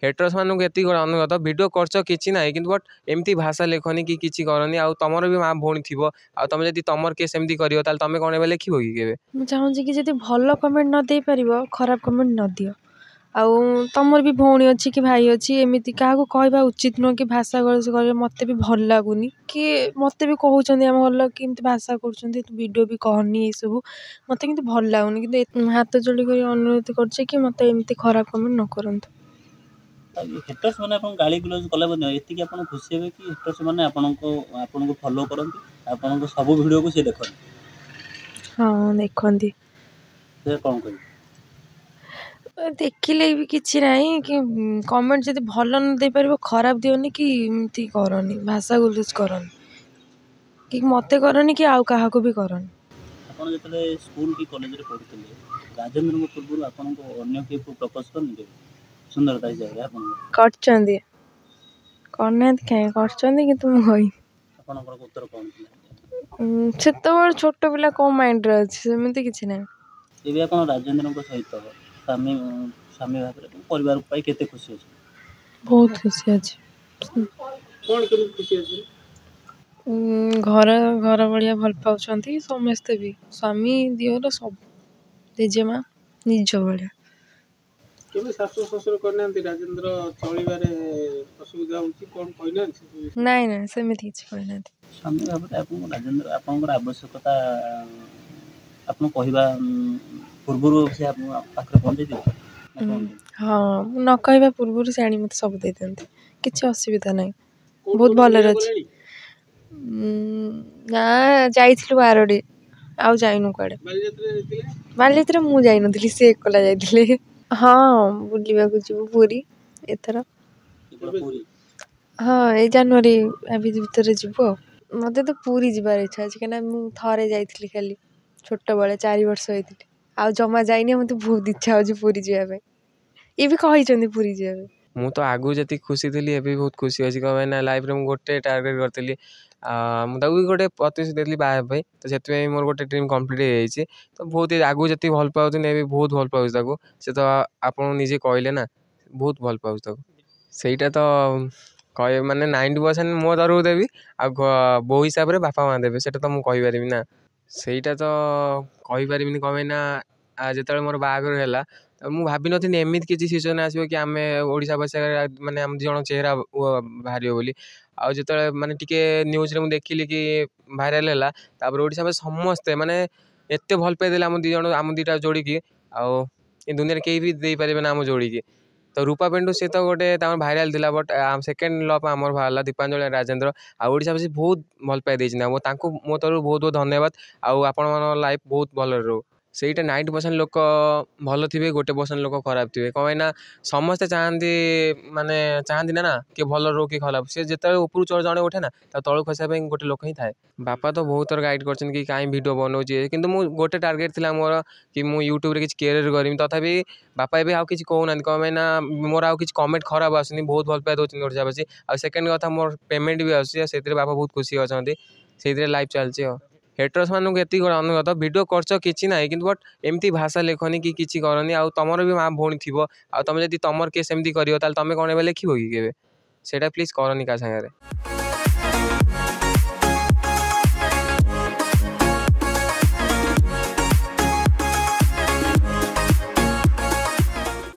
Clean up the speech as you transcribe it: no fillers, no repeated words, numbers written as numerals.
Haters मानक एति अनुगत वीडियो करछ किछि नाही किंतु बट एमती भाषा लेखनी कि किछि करनी आ तमर भी माँ भौणी थिबो आ तमे जदि तमर के सेमती करियो ताल तमे कोन एबे लेखिबो कि केबे ମୁଁ ଚାହୁଁଛି କି ଯଦି ଭଲ କମେଣ୍ଟ ନ ଦେଇପାରିବ ଖରାପ କମେଣ୍ଟ ନ ଦିଅ। ଆଉ ତମର ବି ଭଉଣୀ ଅଛି କି ଭାଇ ଅଛି ଏମିତି କାହାକୁ କହିବା ଉଚିତ ନୁହଁ କି ଭାଷା ଗଳସ କଲେ ମୋତେ ବି ଭଲ ଲାଗୁନି କି ମୋତେ ବି କହୁଛନ୍ତି ଆମ ଭଲ କି ଏମିତି ଭାଷା କରୁଛନ୍ତି ତୁ ଭିଡ଼ିଓ ବି କହନି ଏଇସବୁ ମୋତେ କିନ୍ତୁ ଭଲ ଲାଗୁନି କିନ୍ତୁ ହାତ ଯୋଡ଼ି କରି ଅନୁରୋଧ କରୁଛି କି ମୋତେ ଏମିତି ଖରାପ କମେଣ୍ଟ ନ କରନ୍ତୁ। ହେଟର୍ସ ମାନେ ଆପଣ ଗାଳି ଗୁଲଜ କଲେ ମଧ୍ୟ ଏତିକି ଆପଣ ଖୁସି ହେବେ କି ହେଟର୍ସ ମାନେ ଆପଣଙ୍କୁ ଫଲୋ କରନ୍ତି ଆପଣଙ୍କ ସବୁ ଭିଡ଼ିଓକୁ ସେ ଦେଖନ୍ତି। ହଁ ଦେଖନ୍ତି। ସେ କ'ଣ କରିବେ ଦେଖିଲେ ବି କିଛି ନାହିଁ କି କମେଣ୍ଟ ଯଦି ଭଲ ନ ଦେଇପାରିବ ଖରାପ ଦିଅନି କି ଏମିତି କରନି ଭାଷା ଗୁଲଜ କରନି କି ମୋତେ କରନି କି ଆଉ କାହାକୁ ବି କରନି। ଆପଣ ଯେତେବେଳେ ସ୍କୁଲ କି କଲେଜରେ ପଢ଼ୁଥିଲେ ରାଜେନ୍ଦ୍ରଙ୍କ ପୂର୍ବରୁ ଆପଣଙ୍କୁ ଅନ୍ୟ କିଏ ପ୍ରପୋଜ କରିନି ସୁନ୍ଦରତା ହିସାବରେ ଆପଣଙ୍କୁ କରିଛନ୍ତି କରିନାହାନ୍ତି କାହିଁ କରିଛନ୍ତି କିନ୍ତୁ ମୁଁ କହିନି। ଆପଣଙ୍କର ଉତ୍ତର କ'ଣ ଥିଲା? ସେତେବେଳେ ଛୋଟ ପିଲା କ'ଣ ମାଇଣ୍ଡରେ ଅଛି ସେମିତି କିଛି ନାହିଁ। ଏବେ ଆପଣ ରାଜେନ୍ଦ୍ରଙ୍କ ସହିତ ସ୍ୱାମୀ ଭାବରେ ପରିବାର ପାଇଁ କେତେ ଖୁସି ଅଛି? ବହୁତ ଖୁସି ଅଛି। କ'ଣ କେମିତି ଖୁସି ଅଛି? ଘର ଭଳିଆ ଭଲ ପାଉଛନ୍ତି ସମସ୍ତେ ବି ସ୍ୱାମୀ ଦିଅର ସବୁ ଜେଜେମା ନିଜ ଭଳିଆ। କେବେ ଶାଶୁ ଶ୍ୱଶୁର କରିନାହାନ୍ତି ରାଜେନ୍ଦ୍ର ଚଳିବାରେ ଅସୁବିଧା ହେଉଛି କ'ଣ କହିନାହାନ୍ତି? ନାଇଁ ନାଇଁ ସେମିତି କିଛି କହିନାହାନ୍ତି। ସ୍ୱାମୀ ଭାବରେ ଆପଣଙ୍କୁ ରାଜେନ୍ଦ୍ର ଆପଣଙ୍କର ଆବଶ୍ୟକତା ଆପଣ କହିବା ପୂର୍ବରୁ ସେ ଆପଣଙ୍କ ପାଖରେ ପହଞ୍ଚେଇଥିବେ? ହଁ ମୁଁ ନ କହିବା ପୂର୍ବରୁ ସେ ଆଣି ମୋତେ ସବୁ ଦେଇଦିଅନ୍ତି କିଛି ଅସୁବିଧା ନାହିଁ ବହୁତ ଭଲରେ ଅଛି। ନା ଯାଇଥିଲୁ ବାରଡି ଆଉ ଯାଇନୁ କୁଆଡ଼େ। ବାଲିଯାତ୍ରା ମୁଁ ଯାଇନଥିଲି ସେ ଏକଲା ଯାଇଥିଲେ। ହଁ ବୁଲିବାକୁ ଯିବୁ ପୁରୀ ଏଥର। ହଁ ଏଇ ଜାନୁଆରୀ ଭିତରେ ଯିବୁ ଆଉ। ମୋତେ ତ ପୁରୀ ଯିବାର ଇଚ୍ଛା ଅଛି କାହିଁକିନା ମୁଁ ଥରେ ଯାଇଥିଲି ଖାଲି ଛୋଟବେଳେ 4 ବର୍ଷ ହେଇଥିଲି ଆଉ ଜମା ଯାଇନି ମୋତେ ବହୁତ ଇଚ୍ଛା ହେଉଛି ପୁରୀ ଯିବା ପାଇଁ। ଇଏ ବି କହିଛନ୍ତି ପୁରୀ ଯିବା ପାଇଁ। ମୁଁ ତ ଆଗକୁ ଯେତିକି ଖୁସି ଥିଲି ଏବେ ବି ବହୁତ ଖୁସି ଅଛି କ'ଣ ପାଇଁ ନା ଲାଇଫରେ ମୁଁ ଗୋଟେ ଟାର୍ଗେଟ୍ କରିଥିଲି ମୁଁ ତାକୁ ବି ଗୋଟେ ପ୍ରତିଶ୍ରୁତି ଦେଇଥିଲି ବାହା ହେବା ପାଇଁ ତ ସେଥିପାଇଁ ମୋର ଗୋଟେ ଡ୍ରିମ୍ କମ୍ପ୍ଲିଟ୍ ହେଇଯାଇଛି ତ ବହୁତ ଆଗକୁ ଯେତିକି ଭଲ ପାଉଥିଲି ଏବେ ବହୁତ ଭଲ ପାଉଛି ତାକୁ ସେ ତ ଆପଣ ନିଜେ କହିଲେ ନା ବହୁତ ଭଲ ପାଉଛି ତାକୁ ସେଇଟା ତ କହିବେ ମାନେ 90% ମୋ ତରଫରୁ ଦେବି ଆଉ ବୋଉ ହିସାବରେ ବାପା ମାଆ ଦେବେ ସେଇଟା ତ ମୁଁ କହିପାରିବି ନା ସେଇଟା ତ କହିପାରିବିନି କ'ଣ ପାଇଁ ନା ଯେତେବେଳେ ମୋର ବାହାଘର ହେଲା ମୁଁ ଭାବିନଥିଲି ଏମିତି କିଛି ସିଚୁଏସନ୍ ଆସିବ କି ଆମେ ଓଡ଼ିଶା ଭାଷାରେ ମାନେ ଆମ ଦୁଇ ଜଣ ଚେହେରା ବାହାରିବ ବୋଲି ଆଉ ଯେତେବେଳେ ମାନେ ଟିକେ ନ୍ୟୁଜ୍ରେ ମୁଁ ଦେଖିଲି କି ଭାଇରାଲ୍ ହେଲା ତାପରେ ଓଡ଼ିଶା ଭାଷା ସମସ୍ତେ ମାନେ ଏତେ ଭଲ ପାଇଦେଲେ ଆମ ଦୁଇଟା ଯୋଡ଼ିକି ଆଉ ଏ ଦୁନିଆରେ କେହି ବି ଦେଇପାରିବେ ନା ଆମ ଯୋଡ଼ିକି ତ ରୂପା ପେଣ୍ଡୁ ସେ ତ ଗୋଟେ ତାଙ୍କର ଭାଇରାଲ୍ ଥିଲା ବଟ୍ ସେକେଣ୍ଡ ଲଭ୍ ଆମର ବାହାରିଲା ଦୀପାଞ୍ଜଳି ରାଜେନ୍ଦ୍ର ଆଉ ଓଡ଼ିଶା ଭାଷୀ ବହୁତ ଭଲ ପାଇ ଦେଇଛନ୍ତି ଆଉ ତାଙ୍କୁ ମୋ ତରଫରୁ ବହୁତ ବହୁତ ଧନ୍ୟବାଦ ଆଉ ଆପଣମାନଙ୍କ ଲାଇଫ୍ ବହୁତ ଭଲରେ ରହୁ ସେଇଟା 90% ଲୋକ ଭଲ ଥିବେ 1% ଲୋକ ଖରାପ ଥିବେ କ'ଣ ପାଇଁ ନା ସମସ୍ତେ ଚାହାନ୍ତି ନା କିଏ ଭଲ ରହୁ କି ଖରାପ ସେ ଯେତେବେଳେ ଉପରୁ ଜଣେ ଉଠେ ନା ତା ତଳକୁ ଖସିବା ପାଇଁ ଗୋଟେ ଲୋକ ହିଁ ଥାଏ। ବାପା ତ ବହୁତ ଥର ଗାଇଡ଼ କରିଛନ୍ତି କି କାହିଁ ଭିଡ଼ିଓ ବନାଉଛି କିନ୍ତୁ ମୁଁ ଗୋଟେ ଟାର୍ଗେଟ୍ ଥିଲା ମୋର କି ମୁଁ ୟୁଟ୍ୟୁବରେ କିଛି କ୍ୟାରିୟର କରିବି ତଥାପି ବାପା ଏବେ ଆଉ କିଛି କହୁନାହାନ୍ତି କ'ଣ ପାଇଁ ନା ମୋର ଆଉ କିଛି କମେଣ୍ଟ ଖରାପ ଆସୁନି ବହୁତ ଭଲ ପାଇ ଦେଉଛନ୍ତି ଓଡ଼ିଶା ଭାଷୀ ଆଉ ସେକେଣ୍ଡ କଥା ମୋର ପେମେଣ୍ଟ ବି ଆସୁଛି ଆଉ ସେଥିରେ ବାପା ବହୁତ ଖୁସି ଅଛନ୍ତି ସେଇଥିରେ ଲାଇଫ୍ ଚାଲିଛି ଆଉ ହେଟର୍ସ ମାନଙ୍କୁ ଏତିକି ଅନୁଗତ ଭିଡ଼ିଓ କରିଛ କିଛି ନାହିଁ କିନ୍ତୁ ବଟ୍ ଏମିତି ଭାଷା ଲେଖନି କି କିଛି କରନି ଆଉ ତମର ବି ମାଁ ଭଉଣୀ ଥିବ ଆଉ ତମେ ଯଦି ତମର କିଏ ସେମିତି କରିବ ତାହେଲେ ତମେ କ'ଣ ଏବେ ଲେଖିବ କି କେବେ ସେଇଟା ପ୍ଲିଜ୍ କରନି କାହା ସାଙ୍ଗରେ।